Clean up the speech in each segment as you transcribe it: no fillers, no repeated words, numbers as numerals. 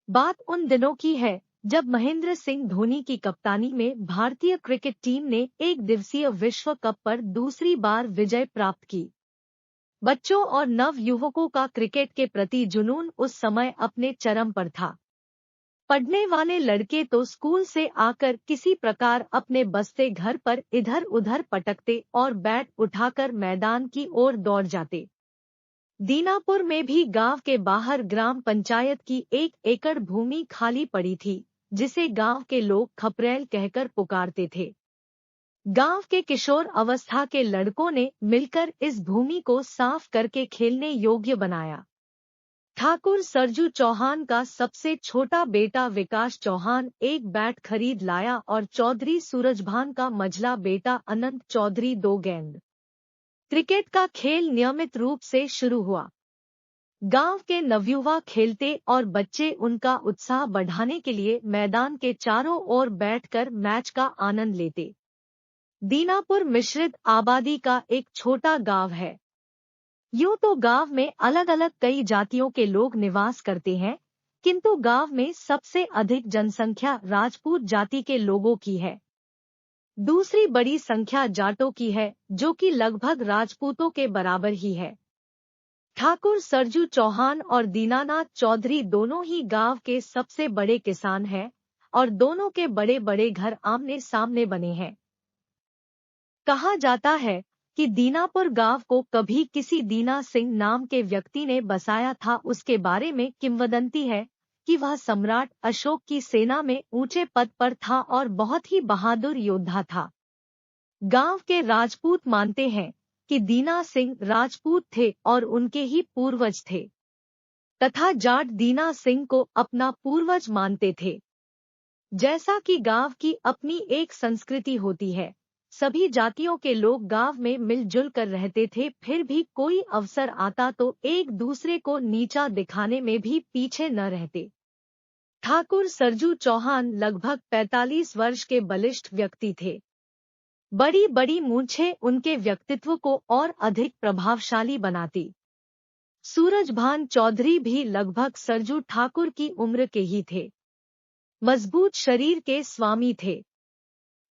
बात उन दिनों की है जब महेंद्र सिंह धोनी की कप्तानी में भारतीय क्रिकेट टीम ने एक दिवसीय विश्व कप पर दूसरी बार विजय प्राप्त की। बच्चों और नव युवकों का क्रिकेट के प्रति जुनून उस समय अपने चरम पर था। पढ़ने वाले लड़के तो स्कूल से आकर किसी प्रकार अपने बस्ते घर पर इधर उधर पटकते और बैट उठाकर मैदान की ओर दौड़ जाते। दीनापुर में भी गांव के बाहर ग्राम पंचायत की 1 एकड़ भूमि खाली पड़ी थी, जिसे गांव के लोग खपरेल कहकर पुकारते थे। गांव के किशोर अवस्था के लड़कों ने मिलकर इस भूमि को साफ करके खेलने योग्य बनाया। ठाकुर सरजू चौहान का सबसे छोटा बेटा विकास चौहान एक बैट खरीद लाया और चौधरी सूरजभान का मझला बेटा अनंत चौधरी 2 गेंद। क्रिकेट का खेल नियमित रूप से शुरू हुआ। गांव के नवयुवा खेलते और बच्चे उनका उत्साह बढ़ाने के लिए मैदान के चारों ओर बैठकर मैच का आनंद लेते। दीनापुर मिश्रित आबादी का एक छोटा गांव है। यूं तो गांव में अलग अलग कई जातियों के लोग निवास करते हैं, किंतु गांव में सबसे अधिक जनसंख्या राजपूत जाति के लोगों की है। दूसरी बड़ी संख्या जाटों की है, जो कि लगभग राजपूतों के बराबर ही है। ठाकुर सरजू चौहान और दीनानाथ चौधरी दोनों ही गांव के सबसे बड़े किसान हैं और दोनों के बड़े बड़े घर आमने सामने बने हैं। कहा जाता है कि दीनापुर गांव को कभी किसी दीना सिंह नाम के व्यक्ति ने बसाया था। उसके बारे में किंवदंती है कि वह सम्राट अशोक की सेना में ऊंचे पद पर था और बहुत ही बहादुर योद्धा था। गांव के राजपूत मानते हैं कि दीना सिंह राजपूत थे और उनके ही पूर्वज थे, तथा जाट दीना सिंह को अपना पूर्वज मानते थे। जैसा कि गांव की अपनी एक संस्कृति होती है, सभी जातियों के लोग गांव में मिलजुल कर रहते थे। फिर भी कोई अवसर आता तो एक दूसरे को नीचा दिखाने में भी पीछे न रहते। ठाकुर सरजू चौहान लगभग 45 वर्ष के बलिष्ठ व्यक्ति थे। बड़ी बड़ी मूंछें उनके व्यक्तित्व को और अधिक प्रभावशाली बनाती। सूरजभान चौधरी भी लगभग सरजू ठाकुर की उम्र के ही थे। मजबूत शरीर के स्वामी थे।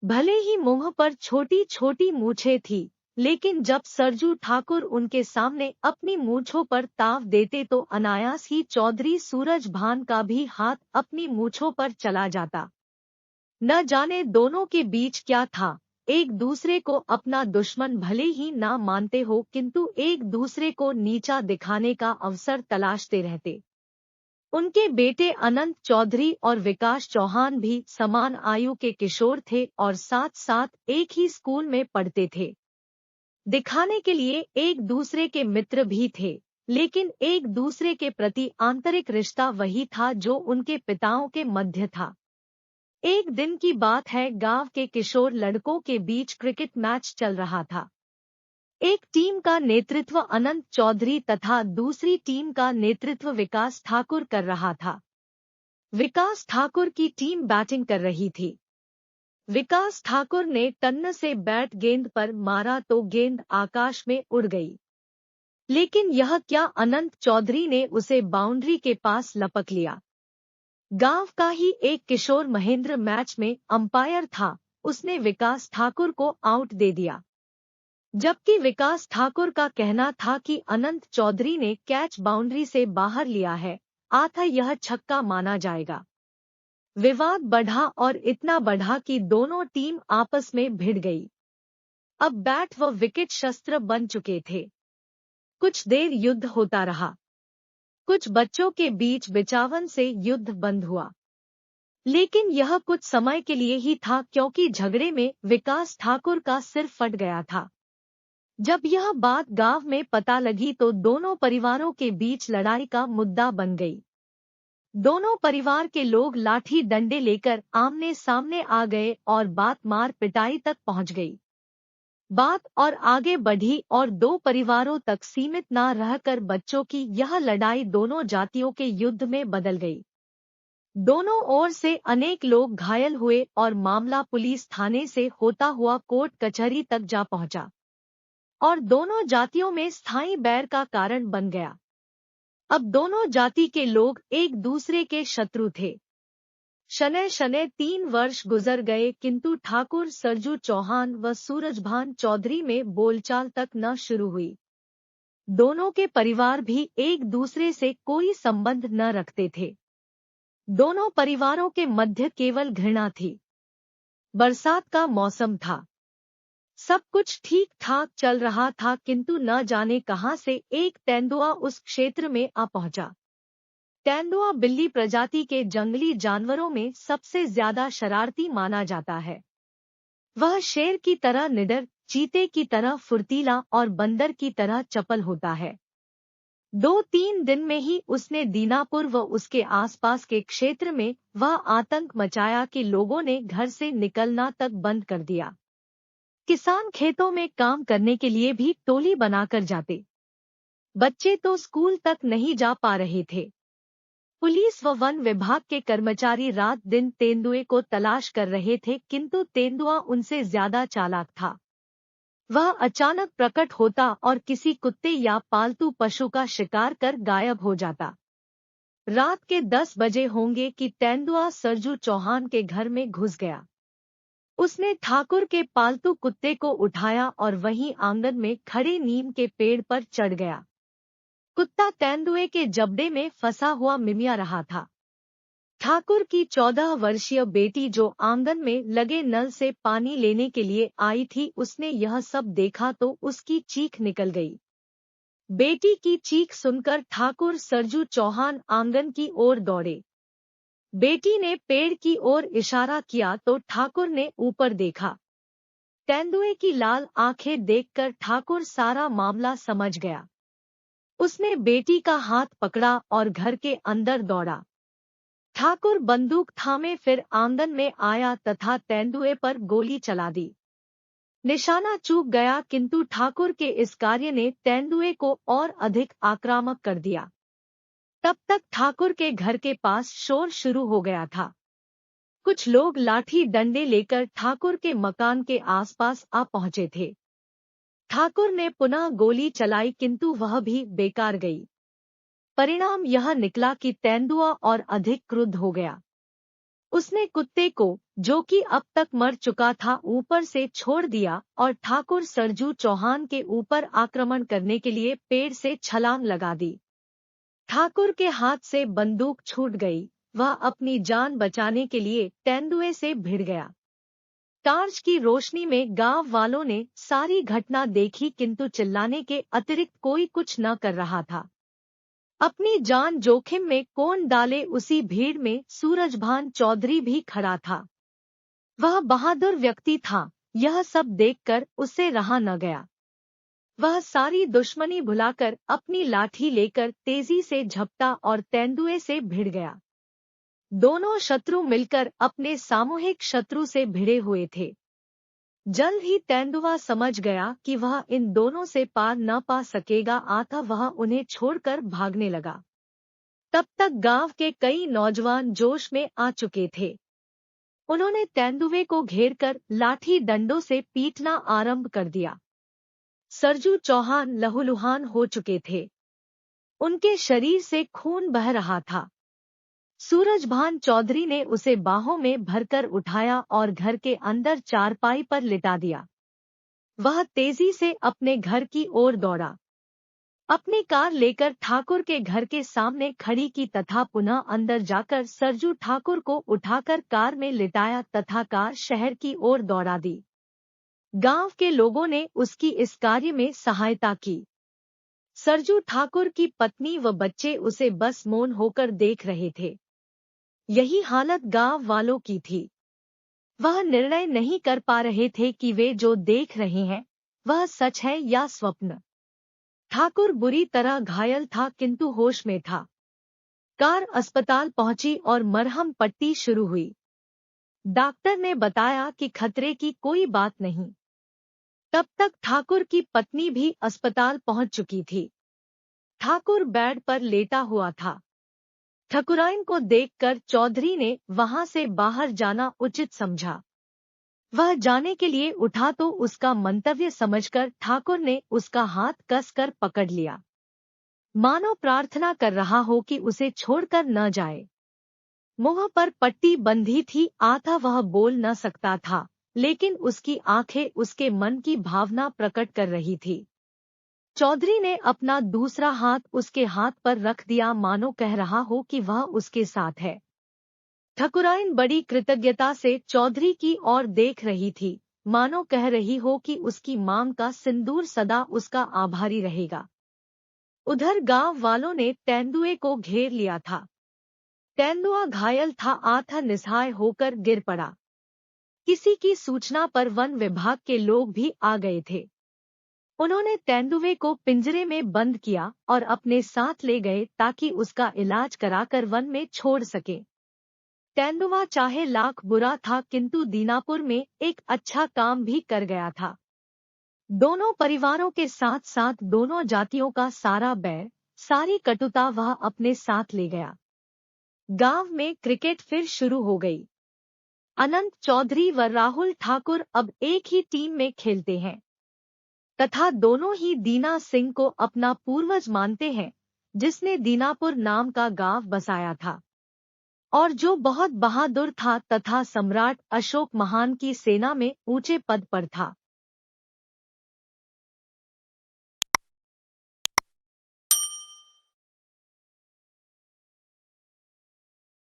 भले ही मुंह पर छोटी छोटी मूंछें थी, लेकिन जब सरजू ठाकुर उनके सामने अपनी मूंछों पर ताव देते तो अनायास ही चौधरी सूरजभान का भी हाथ अपनी मूंछों पर चला जाता। न जाने दोनों के बीच क्या था, एक दूसरे को अपना दुश्मन भले ही ना मानते हो, किंतु एक दूसरे को नीचा दिखाने का अवसर तलाशते रहते। उनके बेटे अनंत चौधरी और विकास चौहान भी समान आयु के किशोर थे और साथ साथ एक ही स्कूल में पढ़ते थे। दिखाने के लिए एक दूसरे के मित्र भी थे, लेकिन एक दूसरे के प्रति आंतरिक रिश्ता वही था जो उनके पिताओं के मध्य था। एक दिन की बात है, गांव के किशोर लड़कों के बीच क्रिकेट मैच चल रहा था। एक टीम का नेतृत्व अनंत चौधरी तथा दूसरी टीम का नेतृत्व विकास ठाकुर कर रहा था। विकास ठाकुर की टीम बैटिंग कर रही थी। विकास ठाकुर ने टन्न से बैट गेंद पर मारा तो गेंद आकाश में उड़ गई, लेकिन यह क्या, अनंत चौधरी ने उसे बाउंड्री के पास लपक लिया। गांव का ही एक किशोर महेंद्र मैच में अंपायर था, उसने विकास ठाकुर को आउट दे दिया, जबकि विकास ठाकुर का कहना था कि अनंत चौधरी ने कैच बाउंड्री से बाहर लिया है, अतः यह छक्का माना जाएगा। विवाद बढ़ा और इतना बढ़ा कि दोनों टीम आपस में भिड़ गई। अब बैट व विकेट शस्त्र बन चुके थे। कुछ देर युद्ध होता रहा। कुछ बच्चों के बीच बिचावन से युद्ध बंद हुआ, लेकिन यह कुछ समय के लिए ही था, क्योंकि झगड़े में विकास ठाकुर का सिर फट गया था। जब यह बात गांव में पता लगी तो दोनों परिवारों के बीच लड़ाई का मुद्दा बन गई। दोनों परिवार के लोग लाठी डंडे लेकर आमने सामने आ गए और बात मार पिटाई तक पहुंच गई। बात और आगे बढ़ी और दो परिवारों तक सीमित न रहकर बच्चों की यह लड़ाई दोनों जातियों के युद्ध में बदल गई। दोनों ओर से अनेक लोग घायल हुए और मामला पुलिस थाने से होता हुआ कोर्ट कचहरी तक जा पहुंचा और दोनों जातियों में स्थायी बैर का कारण बन गया। अब दोनों जाति के लोग एक दूसरे के शत्रु थे। शनै शनै 3 वर्ष गुजर गए किंतु ठाकुर सरजू चौहान व सूरजभान चौधरी में बोलचाल तक न शुरू हुई। दोनों के परिवार भी एक दूसरे से कोई संबंध न रखते थे। दोनों परिवारों के मध्य केवल घृणा थी। बरसात का मौसम था। सब कुछ ठीक ठाक चल रहा था किंतु न जाने कहां से एक तेंदुआ उस क्षेत्र में आ पहुंचा। तेंदुआ बिल्ली प्रजाति के जंगली जानवरों में सबसे ज्यादा शरारती माना जाता है। वह शेर की तरह निडर, चीते की तरह फुर्तीला और बंदर की तरह चपल होता है। 2-3 दिन में ही उसने दीनापुर व उसके आसपास के क्षेत्र में वह आतंक मचाया कि लोगों ने घर से निकलना तक बंद कर दिया। किसान खेतों में काम करने के लिए भी टोली बनाकर जाते। बच्चे तो स्कूल तक नहीं जा पा रहे थे। पुलिस व वन विभाग के कर्मचारी रात दिन तेंदुए को तलाश कर रहे थे किंतु तेंदुआ उनसे ज्यादा चालाक था। वह अचानक प्रकट होता और किसी कुत्ते या पालतू पशु का शिकार कर गायब हो जाता। रात के 10 बजे होंगे कि तेंदुआ सरजू चौहान के घर में घुस गया। उसने ठाकुर के पालतू कुत्ते को उठाया और वहीं आंगन में खड़े नीम के पेड़ पर चढ़ गया। कुत्ता तेंदुए के जबड़े में फंसा हुआ मिमिया रहा था। ठाकुर की 14 वर्षीय बेटी जो आंगन में लगे नल से पानी लेने के लिए आई थी, उसने यह सब देखा तो उसकी चीख निकल गई। बेटी की चीख सुनकर ठाकुर सरजू चौहान आंगन की ओर दौड़े। बेटी ने पेड़ की ओर इशारा किया तो ठाकुर ने ऊपर देखा। तेंदुए की लाल आंखें देखकर ठाकुर सारा मामला समझ गया। उसने बेटी का हाथ पकड़ा और घर के अंदर दौड़ा। ठाकुर बंदूक थामे फिर आंगन में आया तथा तेंदुए पर गोली चला दी। निशाना चूक गया किंतु ठाकुर के इस कार्य ने तेंदुए को और अधिक आक्रामक कर दिया। तब तक ठाकुर के घर के पास शोर शुरू हो गया था। कुछ लोग लाठी डंडे लेकर ठाकुर के मकान के आसपास आ पहुंचे थे। ठाकुर ने पुनः गोली चलाई किंतु वह भी बेकार गई। परिणाम यह निकला कि तेंदुआ और अधिक क्रुद्ध हो गया। उसने कुत्ते को, जो कि अब तक मर चुका था, ऊपर से छोड़ दिया और ठाकुर सरजू चौहान के ऊपर आक्रमण करने के लिए पेड़ से छलांग लगा दी। ठाकुर के हाथ से बंदूक छूट गई। वह अपनी जान बचाने के लिए तेंदुए से भिड़ गया। टार्च की रोशनी में गांव वालों ने सारी घटना देखी किंतु चिल्लाने के अतिरिक्त कोई कुछ न कर रहा था। अपनी जान जोखिम में कौन डाले, उसी भीड़ में सूरजभान चौधरी भी खड़ा था। वह बहादुर व्यक्ति था। यह सब देखकर उससे रहा न गया। वह सारी दुश्मनी भुलाकर अपनी लाठी लेकर तेजी से झपटा और तेंदुए से भिड़ गया। दोनों शत्रु मिलकर अपने सामूहिक शत्रु से भिड़े हुए थे। जल्द ही तेंदुआ समझ गया कि वह इन दोनों से पार न पा सकेगा, अतः वह उन्हें छोड़कर भागने लगा। तब तक गांव के कई नौजवान जोश में आ चुके थे। उन्होंने तेंदुए को घेरकर लाठी डंडों से पीटना आरंभ कर दिया। सरजू चौहान लहूलुहान हो चुके थे। उनके शरीर से खून बह रहा था। सूरजभान चौधरी ने उसे बाहों में भरकर उठाया और घर के अंदर चारपाई पर लिटा दिया। वह तेजी से अपने घर की ओर दौड़ा। अपनी कार लेकर ठाकुर के घर के सामने खड़ी की तथा पुनः अंदर जाकर सरजू ठाकुर को उठाकर कार में लिटाया तथा कार शहर की ओर दौड़ा दी। गांव के लोगों ने उसकी इस कार्य में सहायता की। सरजू ठाकुर की पत्नी व बच्चे उसे बस मौन होकर देख रहे थे। यही हालत गांव वालों की थी। वह निर्णय नहीं कर पा रहे थे कि वे जो देख रहे हैं वह सच है या स्वप्न। ठाकुर बुरी तरह घायल था किंतु होश में था। कार अस्पताल पहुंची और मरहम पट्टी शुरू हुई। डॉक्टर ने बताया कि खतरे की कोई बात नहीं। तब तक ठाकुर की पत्नी भी अस्पताल पहुंच चुकी थी। ठाकुर बेड पर लेटा हुआ था। ठकुराइन को देखकर चौधरी ने वहां से बाहर जाना उचित समझा। वह जाने के लिए उठा तो उसका मंतव्य समझकर ठाकुर ने उसका हाथ कसकर पकड़ लिया। मानो प्रार्थना कर रहा हो कि उसे छोड़कर न जाए। मुंह पर पट्टी बंधी थी, आता वह बोल न सकता था, लेकिन उसकी आंखें उसके मन की भावना प्रकट कर रही थी। चौधरी ने अपना दूसरा हाथ उसके हाथ पर रख दिया, मानो कह रहा हो कि वह उसके साथ है। ठकुराइन बड़ी कृतज्ञता से चौधरी की ओर देख रही थी, मानो कह रही हो कि उसकी मांग का सिंदूर सदा उसका आभारी रहेगा। उधर गांव वालों ने तेंदुए को घेर लिया था। तेंदुआ घायल था, आधा निस्सहाय होकर गिर पड़ा। किसी की सूचना पर वन विभाग के लोग भी आ गए थे। उन्होंने तेंदुए को पिंजरे में बंद किया और अपने साथ ले गए ताकि उसका इलाज कराकर वन में छोड़ सके। तेंदुआ चाहे लाख बुरा था, किंतु दीनापुर में एक अच्छा काम भी कर गया था। दोनों परिवारों के साथ साथ दोनों जातियों का सारा बैर, सारी कटुता वह अपने साथ ले गया। गांव में क्रिकेट फिर शुरू हो गई। अनंत चौधरी व राहुल ठाकुर अब एक ही टीम में खेलते हैं तथा दोनों ही दीना सिंह को अपना पूर्वज मानते हैं, जिसने दीनापुर नाम का गांव बसाया था और जो बहुत बहादुर था तथा सम्राट अशोक महान की सेना में ऊंचे पद पर था।